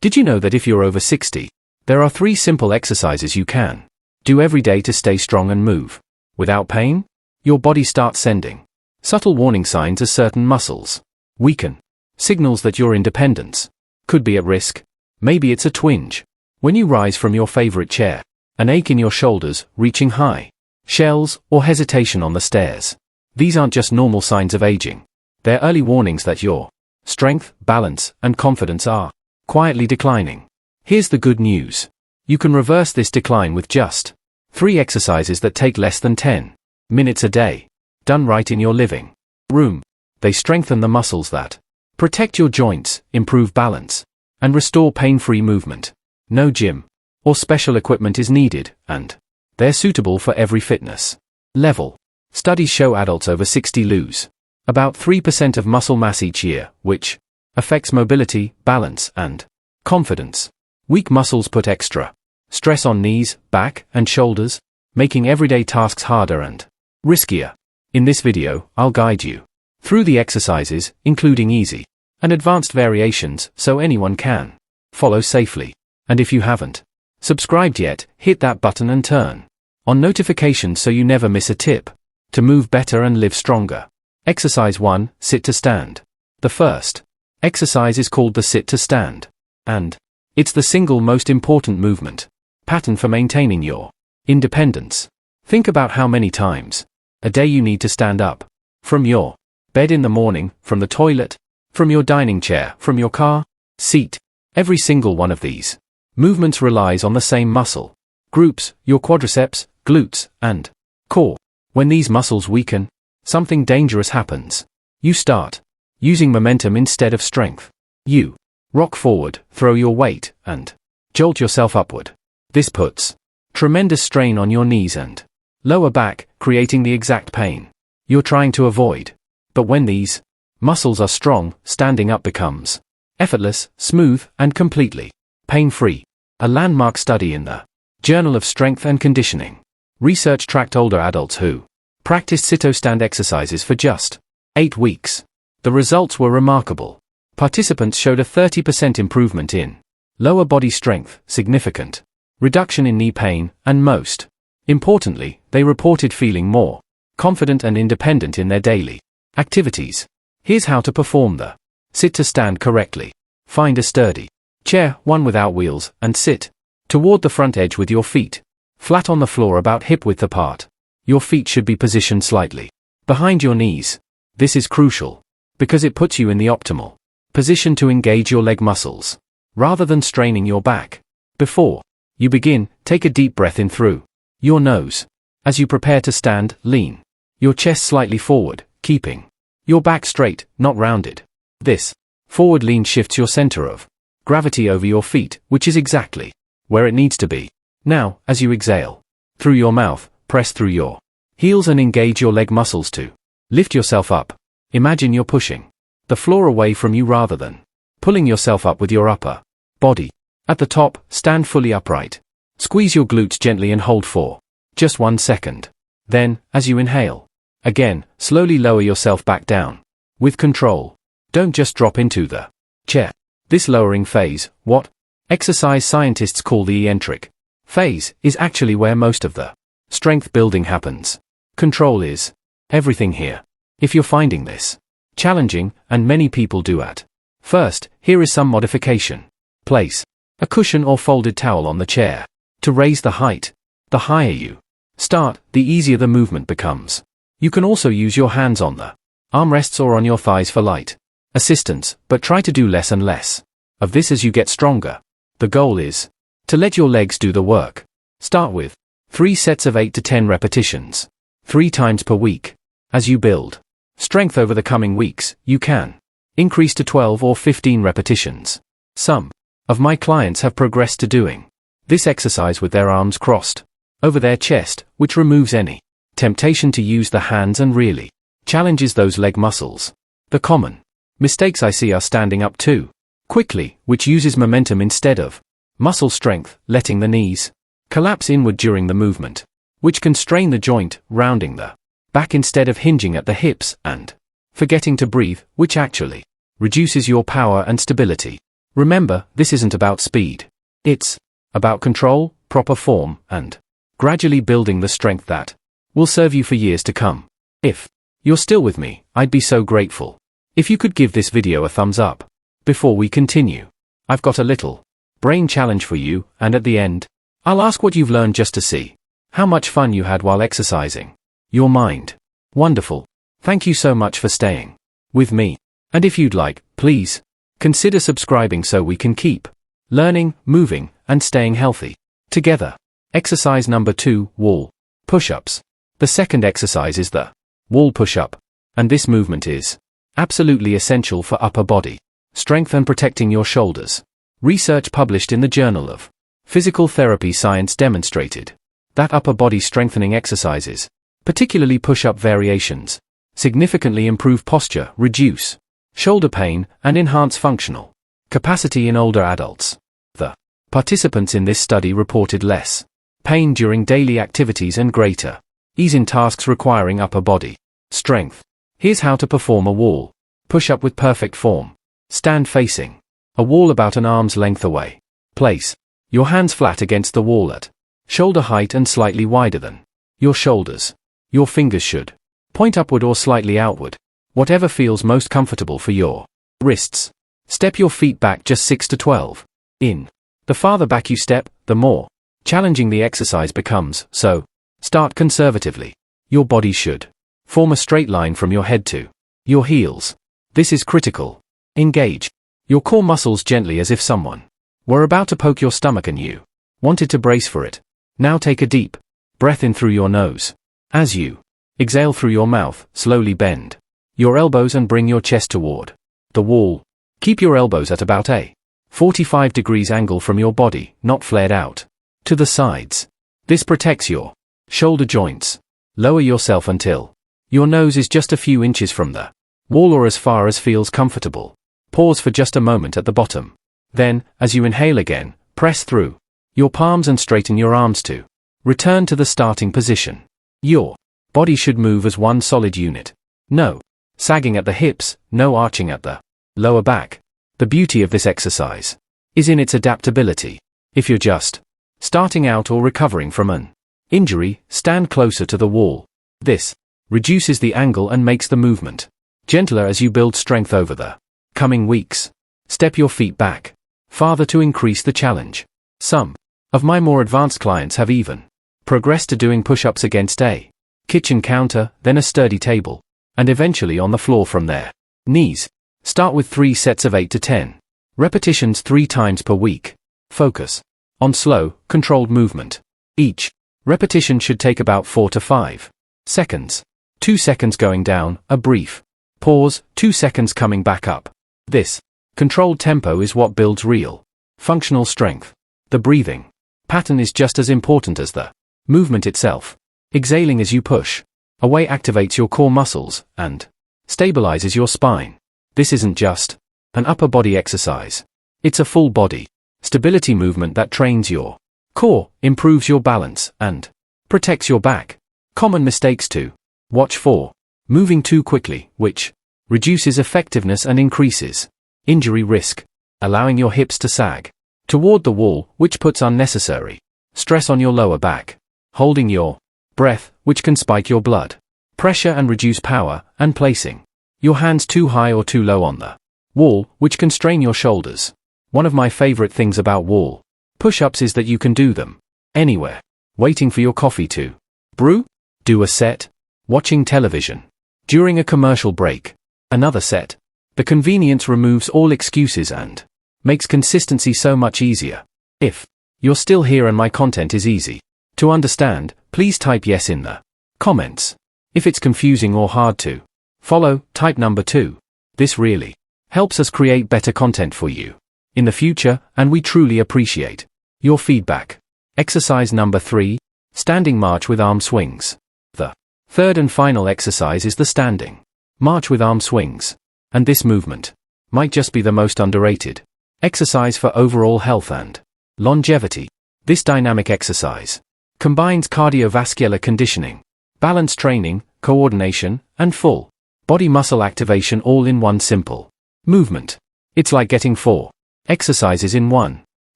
Did you know that if you're over 60, there are 3 simple exercises you can do every day to stay strong and move without pain? Your body starts sending subtle warning signs as certain muscles weaken, signals that your independence could be at risk. Maybe it's a twinge when you rise from your favorite chair, an ache in your shoulders reaching high, shells, or hesitation on the stairs. These aren't just normal signs of aging. They're early warnings that your strength, balance, and confidence are quietly declining. Here's the good news. You can reverse this decline with just 3 exercises that take less than 10 minutes a day, done right in your living room. They strengthen the muscles that protect your joints, improve balance, and restore pain-free movement. No gym or special equipment is needed, and they're suitable for every fitness level. Studies show adults over 60 lose about 3% of muscle mass each year, which affects mobility, balance, and confidence. Weak muscles put extra stress on knees, back, and shoulders, making everyday tasks harder and riskier. In this video, I'll guide you through the exercises, including easy and advanced variations, so anyone can follow safely. And if you haven't subscribed yet, hit that button and turn on notifications so you never miss a tip to move better and live stronger. Exercise 1, sit to stand. The first exercise is called the sit to stand, and it's the single most important movement pattern for maintaining your independence. Think about how many times a day you need to stand up. From your bed in the morning, from the toilet, from your dining chair, from your car seat. Every single one of these movements relies on the same muscle groups, your quadriceps, glutes, and core. When these muscles weaken, something dangerous happens. You start using momentum instead of strength. You rock forward, throw your weight, and jolt yourself upward. This puts tremendous strain on your knees and lower back, creating the exact pain you're trying to avoid. But when these muscles are strong, standing up becomes effortless, smooth, and completely pain-free. A landmark study in the Journal of Strength and Conditioning research tracked older adults who practiced sit-to-stand exercises for just 8 weeks. The results were remarkable. Participants showed a 30% improvement in lower body strength, significant reduction in knee pain, and most importantly, they reported feeling more confident and independent in their daily activities. Here's how to perform the sit to stand correctly. Find a sturdy chair, one without wheels, and sit toward the front edge with your feet flat on the floor about hip width apart. Your feet should be positioned slightly behind your knees. This is crucial because it puts you in the optimal position to engage your leg muscles rather than straining your back. Before you begin, take a deep breath in through your nose. As you prepare to stand, lean your chest slightly forward, keeping your back straight, not rounded. This forward lean shifts your center of gravity over your feet, which is exactly where it needs to be. Now, as you exhale through your mouth, press through your heels and engage your leg muscles to lift yourself up. Imagine you're pushing the floor away from you rather than pulling yourself up with your upper body. At the top, stand fully upright. Squeeze your glutes gently and hold for just 1 second. Then, as you inhale, again, slowly lower yourself back down with control. Don't just drop into the chair. This lowering phase, what exercise scientists call the eccentric phase, is actually where most of the strength building happens. Control is everything here. If you're finding this challenging, and many people do at first, here is some modification. Place a cushion or folded towel on the chair to raise the height. The higher you start, the easier the movement becomes. You can also use your hands on the armrests or on your thighs for light assistance, but try to do less and less of this as you get stronger. The goal is to let your legs do the work. Start with 3 sets of 8 to 10 repetitions, 3 times per week. As you build strength over the coming weeks, you can increase to 12 or 15 repetitions. Some of my clients have progressed to doing this exercise with their arms crossed over their chest, which removes any temptation to use the hands and really challenges those leg muscles. The common mistakes I see are standing up too quickly, which uses momentum instead of muscle strength, letting the knees collapse inward during the movement, which can strain the joint, rounding the back instead of hinging at the hips, and forgetting to breathe, which actually reduces your power and stability. Remember, this isn't about speed. It's about control, proper form, and gradually building the strength that will serve you for years to come. If you're still with me, I'd be so grateful if you could give this video a thumbs up. Before we continue, I've got a little brain challenge for you, and at the end, I'll ask what you've learned just to see how much fun you had while exercising your mind. Wonderful. Thank you so much for staying with me. And if you'd like, please consider subscribing so we can keep learning, moving, and staying healthy together. Exercise number 2, wall push-ups. The second exercise is the wall push-up, and this movement is absolutely essential for upper body strength and protecting your shoulders. Research published in the Journal of Physical Therapy Science demonstrated that upper body strengthening exercises, particularly push-up variations, significantly improve posture, reduce shoulder pain, and enhance functional capacity in older adults. The participants in this study reported less pain during daily activities and greater ease in tasks requiring upper body strength. Here's how to perform a wall push-up with perfect form. Stand facing a wall about an arm's length away. Place your hands flat against the wall at shoulder height and slightly wider than your shoulders. Your fingers should point upward or slightly outward, whatever feels most comfortable for your wrists. Step your feet back just 6 to 12 in. The farther back you step, the more challenging the exercise becomes, so start conservatively. Your body should form a straight line from your head to your heels. This is critical. Engage your core muscles gently as if someone were about to poke your stomach and you wanted to brace for it. Now take a deep breath in through your nose. As you exhale through your mouth, slowly bend your elbows and bring your chest toward the wall. Keep your elbows at about a 45 degrees angle from your body, not flared out to the sides. This protects your shoulder joints. Lower yourself until your nose is just a few inches from the wall or as far as feels comfortable. Pause for just a moment at the bottom. Then, as you inhale again, press through your palms and straighten your arms to return to the starting position. Your body should move as one solid unit. No sagging at the hips, no arching at the lower back. The beauty of this exercise is in its adaptability. If you're just starting out or recovering from an injury, stand closer to the wall. This reduces the angle and makes the movement gentler as you build strength over the coming weeks. Step your feet back farther to increase the challenge. Some of my more advanced clients have even progressed to doing push-ups against a kitchen counter, then a sturdy table, and eventually on the floor from their knees. Start with 3 sets of 8 to 10 repetitions 3 times per week. Focus on slow, controlled movement. Each repetition should take about 4 to 5 seconds. 2 seconds going down, a brief pause, 2 seconds coming back up. This controlled tempo is what builds real functional strength. The breathing pattern is just as important as the movement itself. Exhaling as you push away activates your core muscles and stabilizes your spine. This isn't just an upper body exercise. It's a full body stability movement that trains your core, improves your balance, and protects your back. Common mistakes to watch for: moving too quickly, which reduces effectiveness and increases injury risk; allowing your hips to sag toward the wall, which puts unnecessary stress on your lower back; holding your breath, which can spike your blood pressure and reduce power; and placing your hands too high or too low on the wall, which can strain your shoulders. One of my favorite things about wall push-ups is that you can do them anywhere. Waiting for your coffee to brew? Do a set. Watching television. During a commercial break. Another set. The convenience removes all excuses and makes consistency so much easier. If you're still here and my content is easy to understand, please type yes in the comments. If it's confusing or hard to follow, type number 2. This really helps us create better content for you in the future, and we truly appreciate your feedback. Exercise number 3, standing march with arm swings. The third and final exercise is the standing march with arm swings, and this movement might just be the most underrated exercise for overall health and longevity. This dynamic exercise combines cardiovascular conditioning, balance training, coordination, and full body muscle activation all in one simple movement. It's like getting 4 Exercises in 1.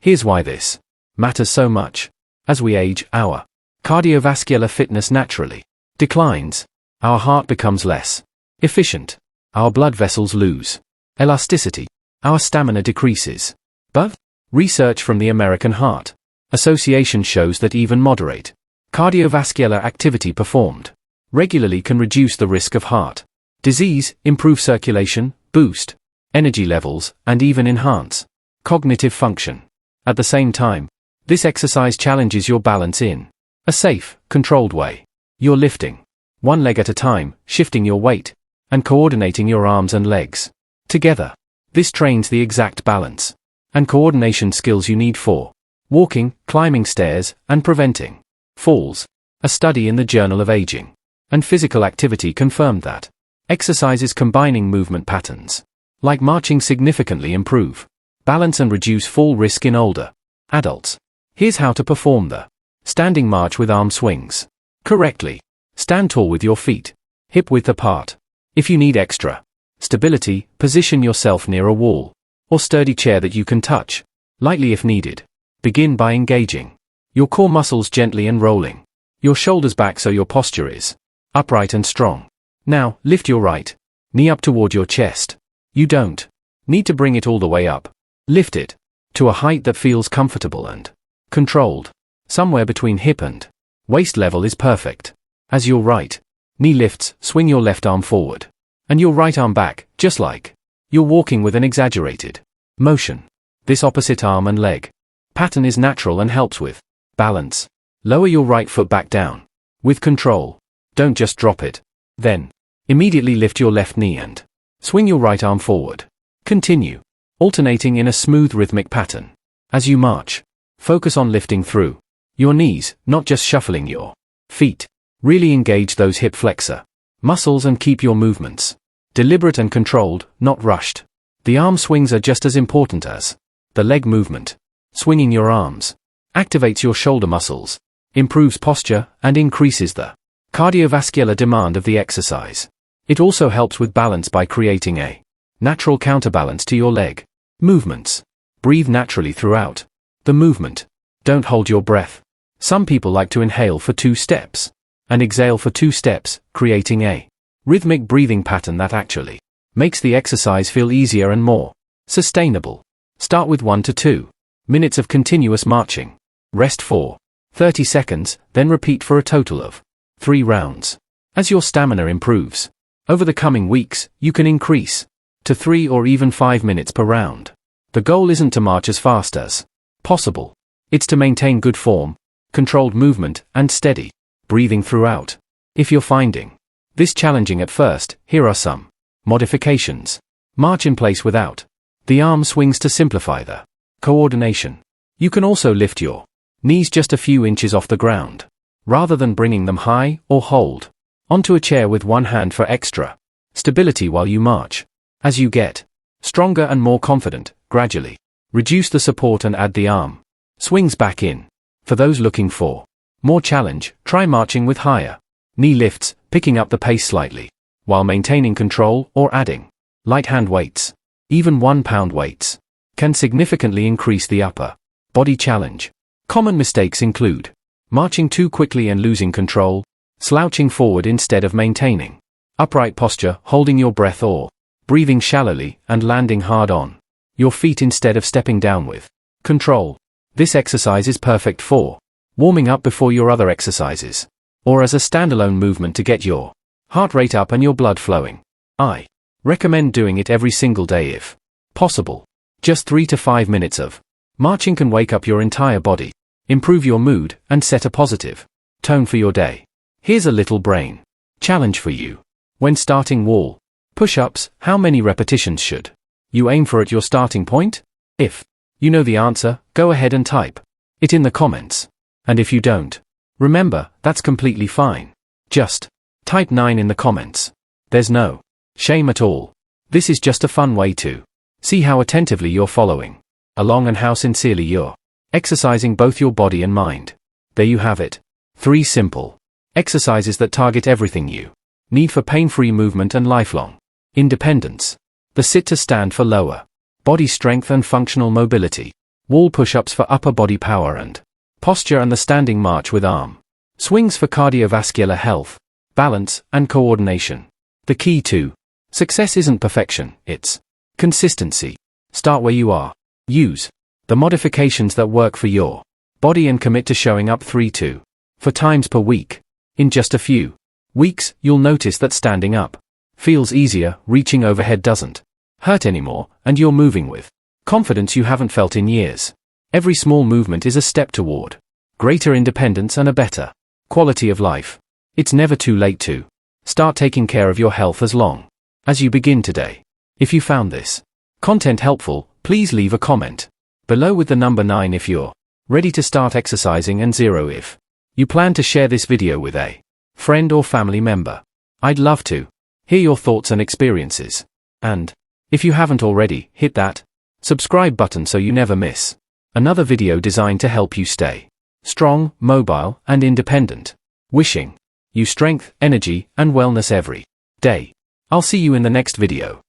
Here's why this matters so much. As we age, our cardiovascular fitness naturally declines. Our heart becomes less efficient. Our blood vessels lose elasticity. Our stamina decreases. But research from the American Heart Association shows that even moderate cardiovascular activity performed regularly can reduce the risk of heart disease, improve circulation, boost energy levels, and even enhance cognitive function. At the same time, this exercise challenges your balance in a safe, controlled way. You're lifting one leg at a time, shifting your weight, and coordinating your arms and legs together. This trains the exact balance and coordination skills you need for walking, climbing stairs, and preventing falls. A study in the Journal of Aging and Physical Activity confirmed that exercises combining movement patterns like marching significantly improve balance and reduce fall risk in older adults. Here's how to perform the standing march with arm swings correctly. Stand tall with your feet hip width apart. If you need extra stability, position yourself near a wall or sturdy chair that you can touch lightly if needed. Begin by engaging your core muscles gently and rolling your shoulders back so your posture is upright and strong. Now, lift your right knee up toward your chest. You don't need to bring it all the way up. Lift it to a height that feels comfortable and controlled. Somewhere between hip and waist level is perfect. As your right knee lifts, swing your left arm forward and your right arm back, just like you're walking with an exaggerated motion. This opposite arm and leg pattern is natural and helps with balance. Lower your right foot back down with control. Don't just drop it. Then, immediately lift your left knee and swing your right arm forward. Continue alternating in a smooth rhythmic pattern. As you march, focus on lifting through your knees, not just shuffling your feet. Really engage those hip flexor muscles and keep your movements deliberate and controlled, not rushed. The arm swings are just as important as the leg movement. Swinging your arms activates your shoulder muscles, improves posture, and increases the cardiovascular demand of the exercise. It also helps with balance by creating a natural counterbalance to your leg movements. Breathe naturally throughout the movement. Don't hold your breath. Some people like to inhale for 2 steps and exhale for 2 steps, creating a rhythmic breathing pattern that actually makes the exercise feel easier and more sustainable. Start with 1 to 2 minutes of continuous marching. Rest for 30 seconds, then repeat for a total of 3 rounds. As your stamina improves over the coming weeks, you can increase to 3 or even 5 minutes per round. The goal isn't to march as fast as possible. It's to maintain good form, controlled movement, and steady breathing throughout. If you're finding this challenging at first, here are some modifications. March in place without the arm swings to simplify the coordination. You can also lift your knees just a few inches off the ground, rather than bringing them high, or hold onto a chair with one hand for extra stability while you march. As you get stronger and more confident, gradually reduce the support and add the arm swings back in. For those looking for more challenge, try marching with higher knee lifts, picking up the pace slightly, while maintaining control or adding light hand weights. Even 1-pound weights can significantly increase the upper body challenge. Common mistakes include marching too quickly and losing control, slouching forward instead of maintaining upright posture, holding your breath, or breathing shallowly and landing hard on your feet instead of stepping down with control. This exercise is perfect for warming up before your other exercises, or as a standalone movement to get your heart rate up and your blood flowing. I recommend doing it every single day if possible. Just 3 to 5 minutes of marching can wake up your entire body, improve your mood, and set a positive tone for your day. Here's a little brain challenge for you. When starting wall push-ups, how many repetitions should you aim for at your starting point? If you know the answer, go ahead and type it in the comments. And if you don't, remember, that's completely fine. Just type 9 in the comments. There's no shame at all. This is just a fun way to see how attentively you're following along and how sincerely you're exercising both your body and mind. There you have it. 3 simple exercises that target everything you need for pain-free movement and lifelong independence. The sit to stand for lower body strength and functional mobility, wall push-ups for upper body power and posture, and the standing march with arm swings for cardiovascular health, balance, and coordination. The key to success isn't perfection, it's consistency. Start where you are. Use the modifications that work for your body and commit to showing up 3 to 4 times per week. In just a few weeks, you'll notice that standing up feels easier, reaching overhead doesn't hurt anymore, and you're moving with confidence you haven't felt in years. Every small movement is a step toward greater independence and a better quality of life. It's never too late to start taking care of your health as long as you begin today. If you found this content helpful, please leave a comment below with the number 9 if you're ready to start exercising, and 0 if you plan to share this video with a friend or family member. I'd love to hear your thoughts and experiences. And if you haven't already, hit that subscribe button so you never miss another video designed to help you stay strong, mobile, and independent. Wishing you strength, energy, and wellness every day. I'll see you in the next video.